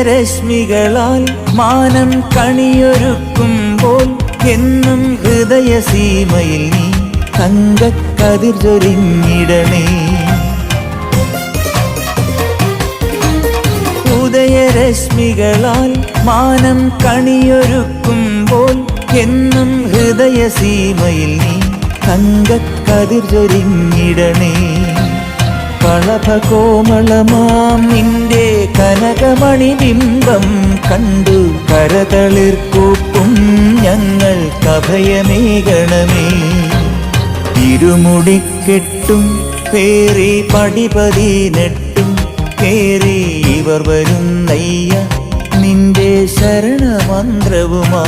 ഉദയരശ്മികളാൽ മാനം കണിയൊരുക്കുമ്പോൾ എന്നും ഹൃദയസീമയിൽ നീ തങ്കക്കതിർ ചൊരിഞ്ഞിടണേ. ഉദയരശ്മികളാൽ മാനം കണിയൊരുക്കുമ്പോൾ എന്നും ഹൃദയസീമയിൽ നീ തങ്കക്കതിർ ചൊരിഞ്ഞിടണേ. കളഭകോമളമാം നിന്റെ കനകമണിബിംബം കണ്ടു കരതളിർക്കൂപ്പും ഞങ്ങൾക്കഭയമേകണമേ. ഇരുമുടിക്കെട്ടും പേറി പടിപതിനെട്ടും പേറി ഇവർ വരുന്നയ്യ നിന്റെ ശരണമന്ത്രവുമാ.